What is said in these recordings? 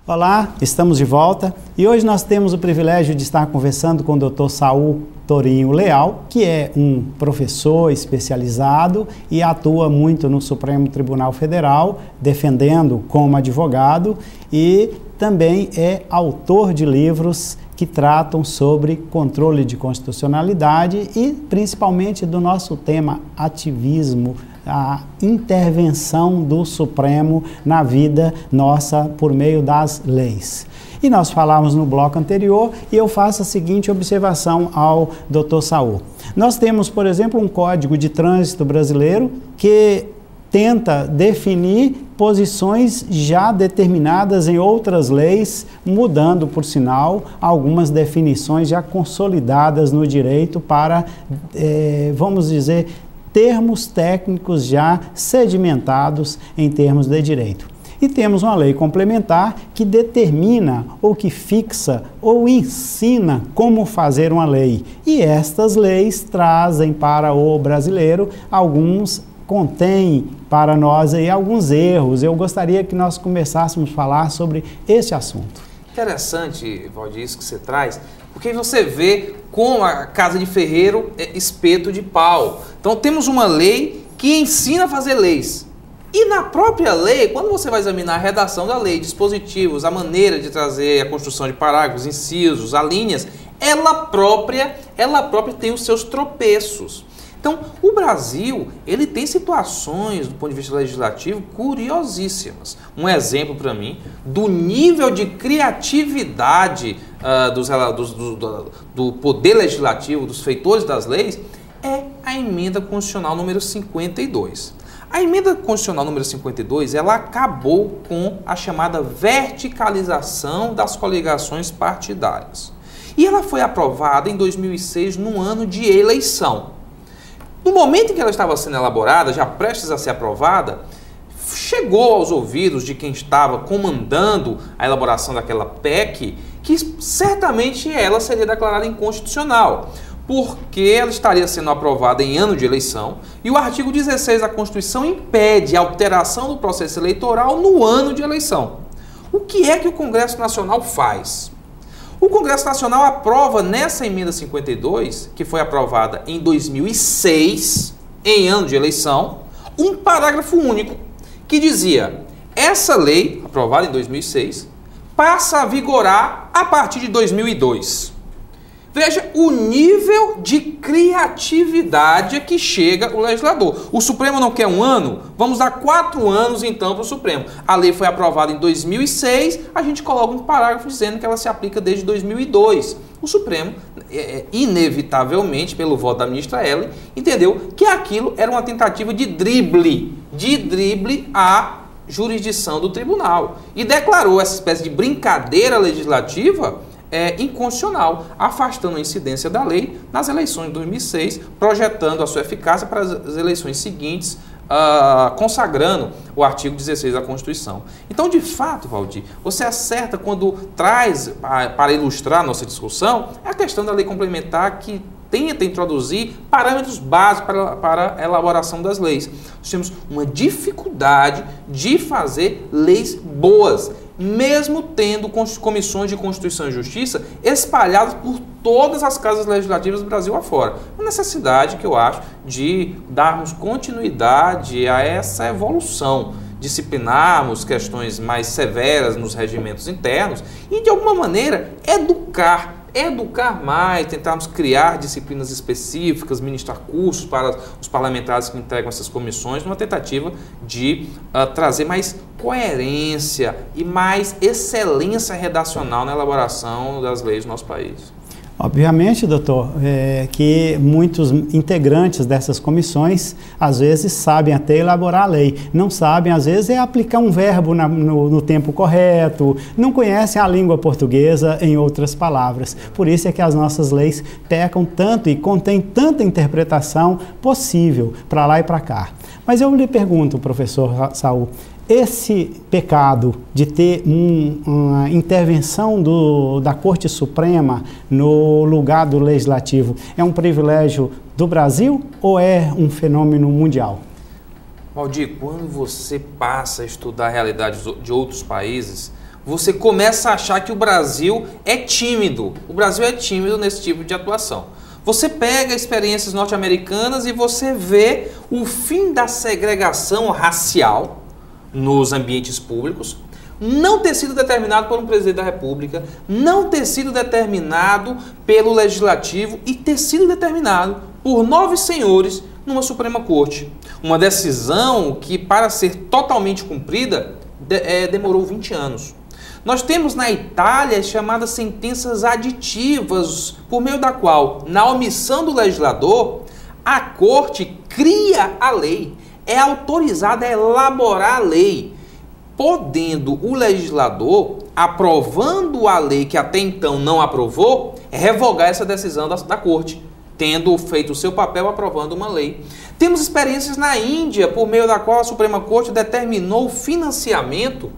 Olá, estamos de volta e hoje nós temos o privilégio de estar conversando com o Dr. Saul Torinho Leal, que é um professor especializado e atua muito no Supremo Tribunal Federal, defendendo como advogado, e também é autor de livros que tratam sobre controle de constitucionalidade e principalmente do nosso tema ativismo, a intervenção do Supremo na vida nossa por meio das leis. E nós falamos no bloco anterior e eu faço a seguinte observação ao Dr. Saul. Nós temos, por exemplo, um Código de Trânsito brasileiro que tenta definir posições já determinadas em outras leis, mudando, por sinal, algumas definições já consolidadas no direito para, vamos dizer, termos técnicos já sedimentados em termos de direito. E temos uma lei complementar que determina ou que fixa ou ensina como fazer uma lei. E estas leis trazem para o brasileiro contém para nós aí alguns erros. Eu gostaria que nós começássemos a falar sobre esse assunto. Interessante, Valdir, isso que você traz, porque você vê como a casa de ferreiro é espeto de pau. Então temos uma lei que ensina a fazer leis. E na própria lei, quando você vai examinar a redação da lei, dispositivos, a maneira de trazer a construção de parágrafos, incisos, alíneas, ela própria tem os seus tropeços. Então, o Brasil, ele tem situações, do ponto de vista legislativo, curiosíssimas. Um exemplo para mim, do nível de criatividade do poder legislativo, dos feitores das leis, é a emenda constitucional número 52. A emenda constitucional número 52, ela acabou com a chamada verticalização das coligações partidárias. E ela foi aprovada em 2006, no ano de eleição. No momento em que ela estava sendo elaborada, já prestes a ser aprovada, chegou aos ouvidos de quem estava comandando a elaboração daquela PEC que certamente ela seria declarada inconstitucional, porque ela estaria sendo aprovada em ano de eleição e o artigo 16 da Constituição impede a alteração do processo eleitoral no ano de eleição. O que é que o Congresso Nacional faz? O Congresso Nacional aprova nessa emenda 52, que foi aprovada em 2006, em ano de eleição, um parágrafo único que dizia: essa lei, aprovada em 2006, passa a vigorar a partir de 2002. Veja o nível de criatividade a que chega o legislador. O Supremo não quer um ano? Vamos dar 4 anos então para o Supremo. A lei foi aprovada em 2006, a gente coloca um parágrafo dizendo que ela se aplica desde 2002. O Supremo, inevitavelmente, pelo voto da ministra Ellen, entendeu que aquilo era uma tentativa de drible à jurisdição do tribunal. E declarou essa espécie de brincadeira legislativa inconstitucional, afastando a incidência da lei nas eleições de 2006, projetando a sua eficácia para as eleições seguintes, consagrando o artigo 16 da Constituição. Então, de fato, Valdir, você acerta quando traz, para ilustrar a nossa discussão, a questão da lei complementar que tenta introduzir parâmetros básicos para a elaboração das leis. Nós temos uma dificuldade de fazer leis boas, mesmo tendo comissões de Constituição e Justiça espalhadas por todas as casas legislativas do Brasil afora. Uma necessidade que eu acho de darmos continuidade a essa evolução, disciplinarmos questões mais severas nos regimentos internos e, de alguma maneira, educar mais, tentarmos criar disciplinas específicas, ministrar cursos para os parlamentares que integram essas comissões, numa tentativa de trazer mais coerência e mais excelência redacional na elaboração das leis do nosso país. Obviamente, doutor, que muitos integrantes dessas comissões, às vezes, sabem até elaborar a lei. Não sabem, às vezes, aplicar um verbo no tempo correto, não conhecem a língua portuguesa, em outras palavras. Por isso é que as nossas leis pecam tanto e contêm tanta interpretação possível, para lá e para cá. Mas eu lhe pergunto, professor Saul, esse pecado de ter uma intervenção da Corte Suprema no lugar do Legislativo é um privilégio do Brasil ou é um fenômeno mundial? Valdir, quando você passa a estudar a realidade de outros países, você começa a achar que o Brasil é tímido. O Brasil é tímido nesse tipo de atuação. Você pega experiências norte-americanas e você vê o fim da segregação racial nos ambientes públicos, não ter sido determinado por um presidente da República, não ter sido determinado pelo Legislativo e ter sido determinado por 9 senhores numa Suprema Corte. Uma decisão que, para ser totalmente cumprida, demorou 20 anos. Nós temos na Itália as chamadas sentenças aditivas, por meio da qual, na omissão do legislador, a Corte cria a lei, é autorizada a elaborar a lei, podendo o legislador, aprovando a lei que até então não aprovou, revogar essa decisão da Corte, tendo feito o seu papel aprovando uma lei. Temos experiências na Índia, por meio da qual a Suprema Corte determinou o financiamento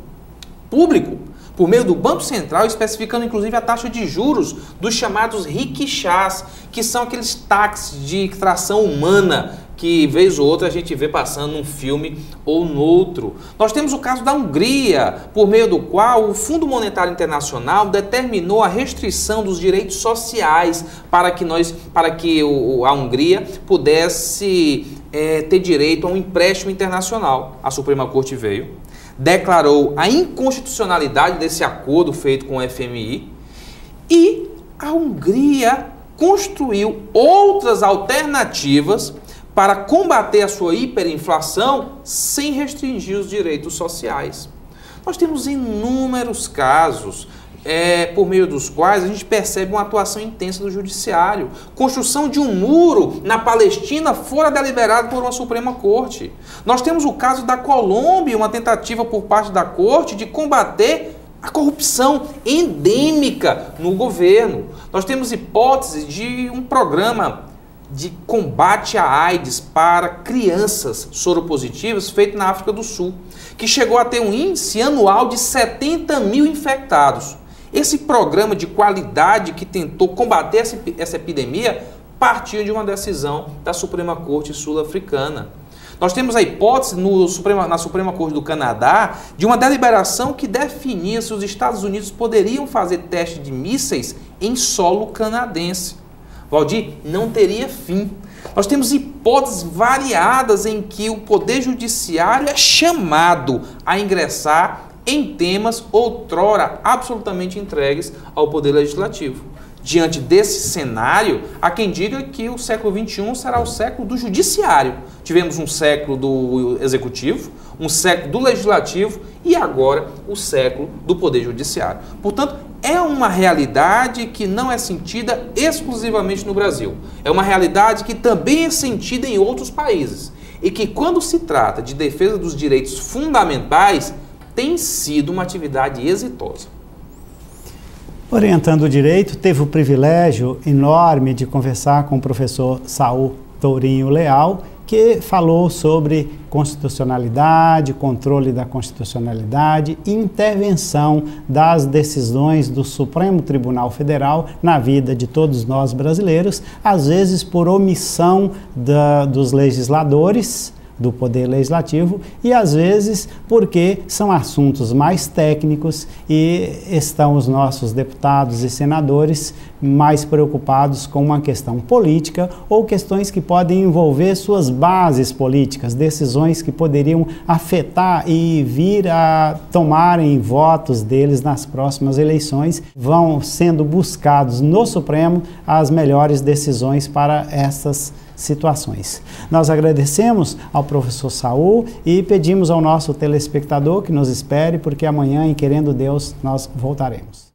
público por meio do Banco Central, especificando inclusive a taxa de juros dos chamados riquixás, que são aqueles táxis de tração humana que, vez ou outra, a gente vê passando num filme ou no outro. Nós temos o caso da Hungria, por meio do qual o Fundo Monetário Internacional determinou a restrição dos direitos sociais para que a Hungria pudesse ter direito a um empréstimo internacional. A Suprema Corte veio, declarou a inconstitucionalidade desse acordo feito com o FMI e a Hungria construiu outras alternativas para combater a sua hiperinflação sem restringir os direitos sociais. Nós temos inúmeros casos por meio dos quais a gente percebe uma atuação intensa do judiciário. Construção de um muro na Palestina fora deliberado por uma Suprema Corte. Nós temos o caso da Colômbia, uma tentativa por parte da Corte de combater a corrupção endêmica no governo. Nós temos hipótese de um programa de combate à AIDS para crianças soropositivas feito na África do Sul, que chegou a ter um índice anual de 70 mil infectados. Esse programa de qualidade que tentou combater essa epidemia partiu de uma decisão da Suprema Corte sul-africana. Nós temos a hipótese na Suprema Corte do Canadá de uma deliberação que definia se os Estados Unidos poderiam fazer teste de mísseis em solo canadense. Valdir, não teria fim. Nós temos hipóteses variadas em que o Poder Judiciário é chamado a ingressar em temas outrora absolutamente entregues ao Poder Legislativo. Diante desse cenário, há quem diga que o século XXI será o século do Judiciário. Tivemos um século do Executivo, um século do Legislativo e agora o século do Poder Judiciário. Portanto, é uma realidade que não é sentida exclusivamente no Brasil. É uma realidade que também é sentida em outros países. E que, quando se trata de defesa dos direitos fundamentais, tem sido uma atividade exitosa. Orientando o direito, teve o privilégio enorme de conversar com o professor Saul Tourinho Leal, que falou sobre constitucionalidade, controle da constitucionalidade e intervenção das decisões do Supremo Tribunal Federal na vida de todos nós brasileiros, às vezes por omissão dos legisladores, do Poder Legislativo, e às vezes porque são assuntos mais técnicos e estão os nossos deputados e senadores mais preocupados com uma questão política ou questões que podem envolver suas bases políticas, decisões que poderiam afetar e vir a tomarem votos deles nas próximas eleições. Vão sendo buscados no Supremo as melhores decisões para essas situações. Nós agradecemos ao professor Saul e pedimos ao nosso telespectador que nos espere, porque amanhã, em querendo Deus, nós voltaremos.